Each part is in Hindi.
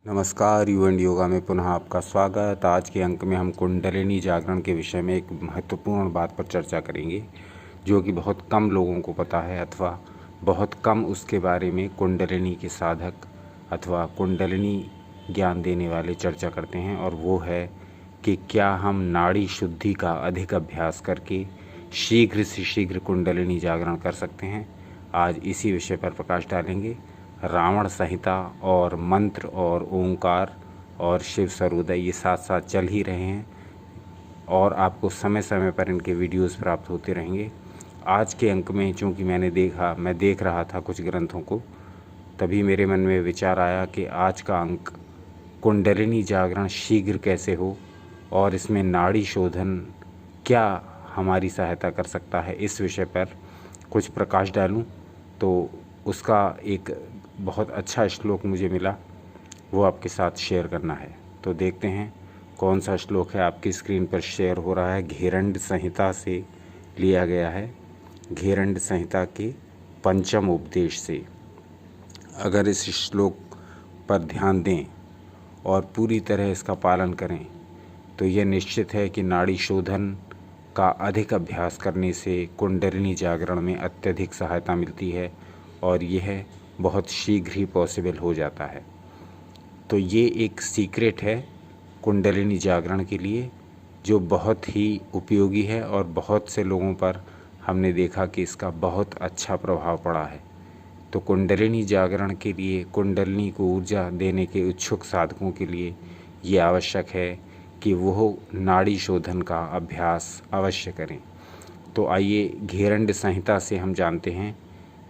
नमस्कार, यू एंड योगा में पुनः आपका स्वागत। आज के अंक में हम कुंडलिनी जागरण के विषय में एक महत्वपूर्ण बात पर चर्चा करेंगे जो कि बहुत कम लोगों को पता है अथवा बहुत कम उसके बारे में कुंडलिनी के साधक अथवा कुंडलिनी ज्ञान देने वाले चर्चा करते हैं, और वो है कि क्या हम नाड़ी शुद्धि का अधिक अभ्यास करके शीघ्र से शीघ्र कुंडलिनी जागरण कर सकते हैं। आज इसी विषय पर प्रकाश डालेंगे। रावण संहिता और मंत्र और ओंकार और शिव सर्वोदय ये साथ साथ चल ही रहे हैं और आपको समय समय पर इनके वीडियोस प्राप्त होते रहेंगे। आज के अंक में चूँकि मैं देख रहा था कुछ ग्रंथों को, तभी मेरे मन में विचार आया कि आज का अंक कुंडलिनी जागरण शीघ्र कैसे हो और इसमें नाड़ी शोधन क्या हमारी सहायता कर सकता है, इस विषय पर कुछ प्रकाश डालूं। तो उसका एक बहुत अच्छा श्लोक मुझे मिला, वो आपके साथ शेयर करना है। तो देखते हैं कौन सा श्लोक है। आपकी स्क्रीन पर शेयर हो रहा है, घेरंड संहिता से लिया गया है, घेरंड संहिता के पंचम उपदेश से। अगर इस श्लोक पर ध्यान दें और पूरी तरह इसका पालन करें तो यह निश्चित है कि नाड़ी शोधन का अधिक अभ्यास करने से कुंडलिनी जागरण में अत्यधिक सहायता मिलती है और यह बहुत शीघ्र ही पॉसिबल हो जाता है। तो ये एक सीक्रेट है कुंडलिनी जागरण के लिए जो बहुत ही उपयोगी है और बहुत से लोगों पर हमने देखा कि इसका बहुत अच्छा प्रभाव पड़ा है। तो कुंडलिनी जागरण के लिए, कुंडलिनी को ऊर्जा देने के इच्छुक साधकों के लिए ये आवश्यक है कि वह नाड़ी शोधन का अभ्यास अवश्य करें। तो आइए घेरंड संहिता से हम जानते हैं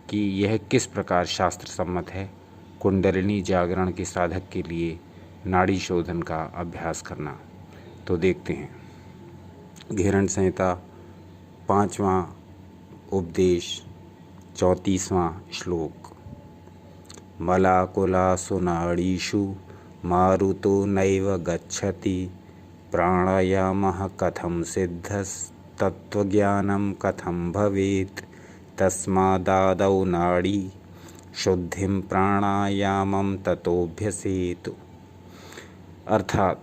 कि यह किस प्रकार शास्त्र सम्मत है कुंडलिनी जागरण के साधक के लिए नाड़ी शोधन का अभ्यास करना। तो देखते हैं घेरंड संहिता 5वां उपदेश 34वां श्लोक। मलाकुलासु नाड़ीषु मारुतो नैव गच्छति प्राणायामः कथं सिद्धस्तत्त्वज्ञानं कथं भवेत् तस्मादादौ नाड़ी शुद्धिं प्राणायामं ततोऽभ्यसेतु। अर्थात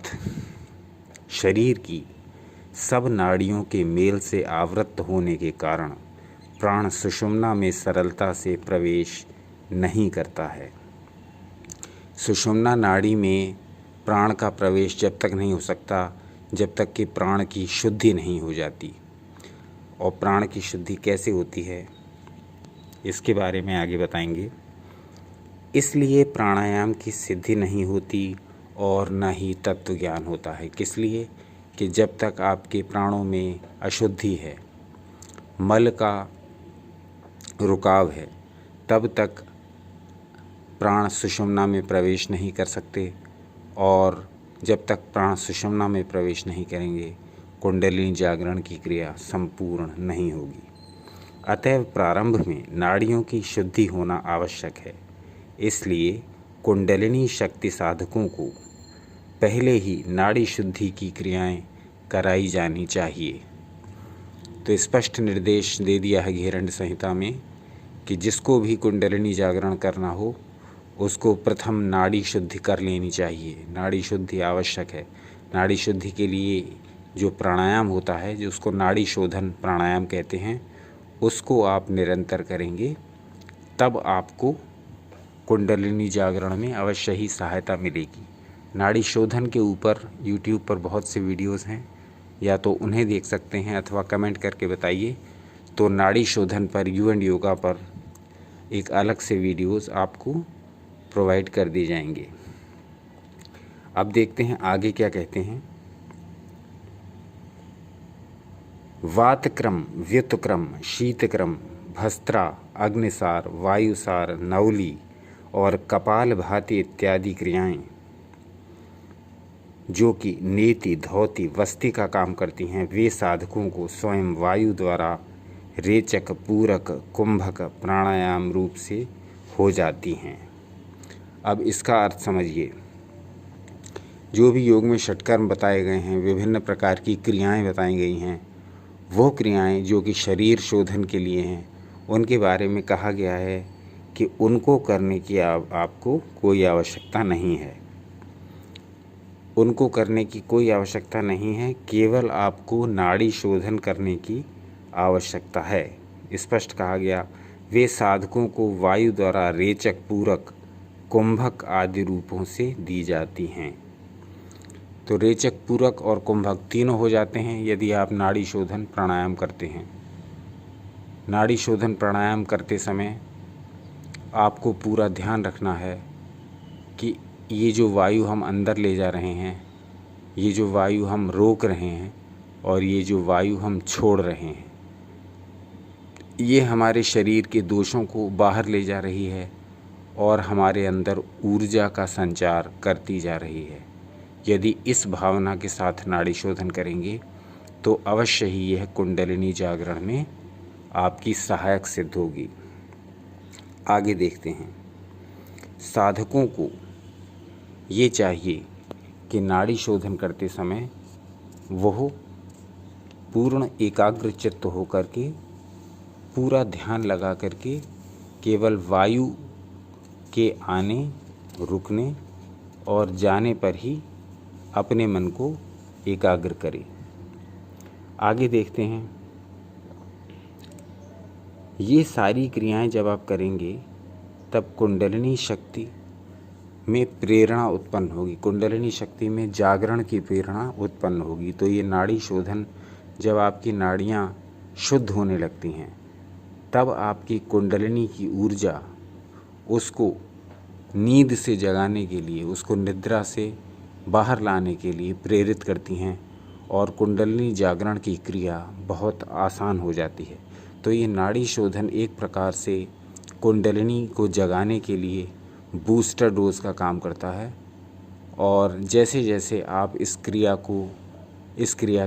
शरीर की सब नाड़ियों के मेल से आवृत होने के कारण प्राण सुषुम्ना में सरलता से प्रवेश नहीं करता है। सुषुम्ना नाड़ी में प्राण का प्रवेश जब तक नहीं हो सकता जब तक कि प्राण की शुद्धि नहीं हो जाती। और प्राण की शुद्धि कैसे होती है इसके बारे में आगे बताएंगे। इसलिए प्राणायाम की सिद्धि नहीं होती और न ही तत्व ज्ञान होता है। किस लिए? कि जब तक आपके प्राणों में अशुद्धि है, मल का रुकाव है, तब तक प्राण सुषुम्ना में प्रवेश नहीं कर सकते, और जब तक प्राण सुषुम्ना में प्रवेश नहीं करेंगे कुंडलिनी जागरण की क्रिया संपूर्ण नहीं होगी। अतएव प्रारंभ में नाड़ियों की शुद्धि होना आवश्यक है। इसलिए कुंडलिनी शक्ति साधकों को पहले ही नाड़ी शुद्धि की क्रियाएं कराई जानी चाहिए। तो स्पष्ट निर्देश दे दिया है घेरंड संहिता में कि जिसको भी कुंडलिनी जागरण करना हो उसको प्रथम नाड़ी शुद्धि कर लेनी चाहिए। नाड़ी शुद्धि आवश्यक है। नाड़ी शुद्धि के लिए जो प्राणायाम होता है, जो उसको नाड़ी शोधन प्राणायाम कहते हैं, उसको आप निरंतर करेंगे तब आपको कुंडलिनी जागरण में अवश्य ही सहायता मिलेगी। नाड़ी शोधन के ऊपर YouTube पर बहुत से वीडियोस हैं, या तो उन्हें देख सकते हैं अथवा कमेंट करके बताइए। तो नाड़ी शोधन पर यू एंड योगा पर एक अलग से वीडियोस आपको प्रोवाइड कर दिए जाएंगे। अब देखते हैं आगे क्या कहते हैं। वातक्रम, व्युतक्रम, शीतक्रम, भस्त्रा, अग्निसार, वायुसार, नवली और कपाल भाति इत्यादि क्रियाएं जो कि नेति, धौति, वस्ति का काम करती हैं, वे साधकों को स्वयं वायु द्वारा रेचक, पूरक, कुंभक प्राणायाम रूप से हो जाती हैं। अब इसका अर्थ समझिए। जो भी योग में षटकर्म बताए गए हैं, विभिन्न प्रकार की क्रियाएं बताई गई हैं, वो क्रियाएं जो कि शरीर शोधन के लिए हैं, उनके बारे में कहा गया है कि उनको करने की आपको कोई आवश्यकता नहीं है। उनको करने की कोई आवश्यकता नहीं है, केवल आपको नाड़ी शोधन करने की आवश्यकता है। स्पष्ट कहा गया, वे साधकों को वायु द्वारा रेचक, पूरक, कुंभक आदि रूपों से दी जाती हैं। तो रेचक, पूरक और कुंभक तीनों हो जाते हैं यदि आप नाड़ी शोधन प्राणायाम करते हैं। नाड़ी शोधन प्राणायाम करते समय आपको पूरा ध्यान रखना है कि ये जो वायु हम अंदर ले जा रहे हैं, ये जो वायु हम रोक रहे हैं और ये जो वायु हम छोड़ रहे हैं, ये हमारे शरीर के दोषों को बाहर ले जा रही है और हमारे अंदर ऊर्जा का संचार करती जा रही है। यदि इस भावना के साथ नाड़ी शोधन करेंगे तो अवश्य ही यह कुंडलिनी जागरण में आपकी सहायक सिद्ध होगी। आगे देखते हैं। साधकों को ये चाहिए कि नाड़ी शोधन करते समय वह पूर्ण एकाग्र चित्त होकर के, पूरा ध्यान लगा करके केवल वायु के आने, रुकने और जाने पर ही अपने मन को एकाग्र करें। आगे देखते हैं। ये सारी क्रियाएं जब आप करेंगे तब कुंडलिनी शक्ति में प्रेरणा उत्पन्न होगी, कुंडलिनी शक्ति में जागरण की प्रेरणा उत्पन्न होगी। तो ये नाड़ी शोधन जब आपकी नाड़ियाँ शुद्ध होने लगती हैं तब आपकी कुंडलिनी की ऊर्जा उसको नींद से जगाने के लिए, उसको निद्रा से बाहर लाने के लिए प्रेरित करती हैं और कुंडलिनी जागरण की क्रिया बहुत आसान हो जाती है। तो ये नाड़ी शोधन एक प्रकार से कुंडलिनी को जगाने के लिए बूस्टर डोज का काम करता है और जैसे जैसे आप इस क्रिया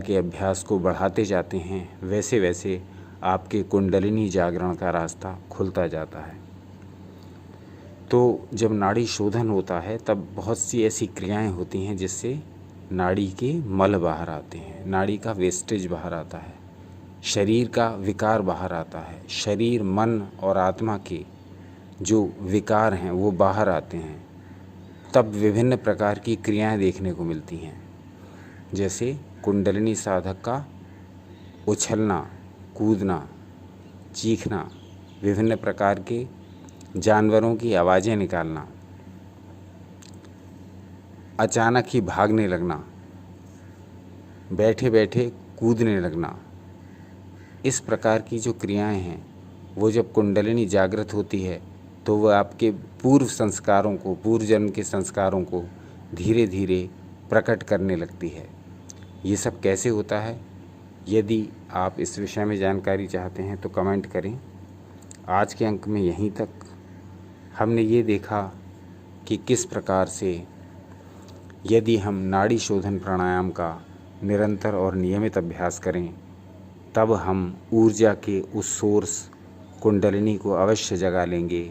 के अभ्यास को बढ़ाते जाते हैं वैसे वैसे आपके कुंडलिनी जागरण का रास्ता खुलता जाता है। तो जब नाड़ी शोधन होता है तब बहुत सी ऐसी क्रियाएं होती हैं जिससे नाड़ी के मल बाहर आते हैं, नाड़ी का वेस्टेज बाहर आता है, शरीर का विकार बाहर आता है, शरीर, मन और आत्मा के जो विकार हैं वो बाहर आते हैं। तब विभिन्न प्रकार की क्रियाएं देखने को मिलती हैं, जैसे कुंडलिनी साधक का उछलना, कूदना, चीखना, विभिन्न प्रकार के जानवरों की आवाज़ें निकालना, अचानक ही भागने लगना, बैठे बैठे कूदने लगना। इस प्रकार की जो क्रियाएं हैं वो जब कुंडलिनी जागृत होती है तो वह आपके पूर्व संस्कारों को, पूर्व जन्म के संस्कारों को धीरे धीरे प्रकट करने लगती है। ये सब कैसे होता है? यदि आप इस विषय में जानकारी चाहते हैं तो कमेंट करें। आज के अंक में यहीं तक हमने ये देखा कि किस प्रकार से यदि हम नाड़ी शोधन प्राणायाम का निरंतर और नियमित अभ्यास करें तब हम ऊर्जा के उस सोर्स कुंडलिनी को अवश्य जगा लेंगे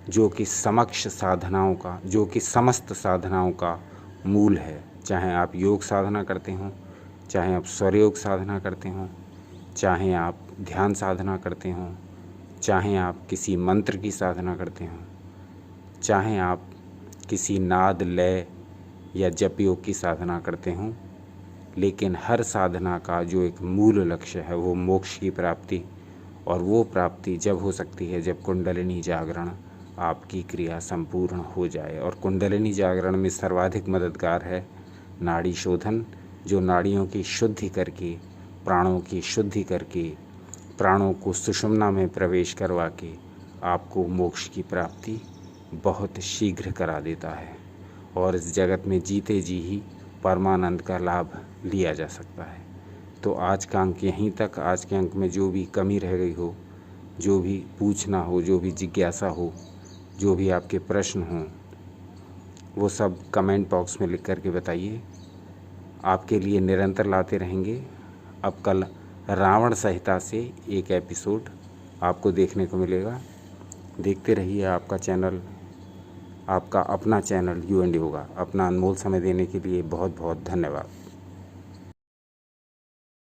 जो कि समस्त साधनाओं का मूल है। चाहे आप योग साधना करते हों, चाहे आप स्वरयोग साधना करते हों, चाहे आप ध्यान साधना करते हों, चाहे आप किसी मंत्र की साधना करते हों, चाहे आप किसी नाद, लय या जप योग की साधना करते हों, लेकिन हर साधना का जो एक मूल लक्ष्य है वो मोक्ष की प्राप्ति, और वो प्राप्ति जब हो सकती है जब कुंडलिनी जागरण आपकी क्रिया संपूर्ण हो जाए। और कुंडलिनी जागरण में सर्वाधिक मददगार है नाड़ी शोधन, जो नाड़ियों की शुद्धि करके, प्राणों की शुद्धि करके, प्राणों को सुषुम्ना में प्रवेश करवा के आपको मोक्ष की प्राप्ति बहुत शीघ्र करा देता है और इस जगत में जीते जी ही परमानंद का लाभ लिया जा सकता है। तो आज का अंक यहीं तक। आज के अंक में जो भी कमी रह गई हो, जो भी पूछना हो, जो भी जिज्ञासा हो, जो भी आपके प्रश्न हों, वो सब कमेंट बॉक्स में लिख करके बताइए। आपके लिए निरंतर लाते रहेंगे। अब कल रावण संहिता से एक एपिसोड आपको देखने को मिलेगा। देखते रहिए आपका चैनल, आपका अपना चैनल यू एंड योगा। अपना अनमोल समय देने के लिए बहुत बहुत धन्यवाद।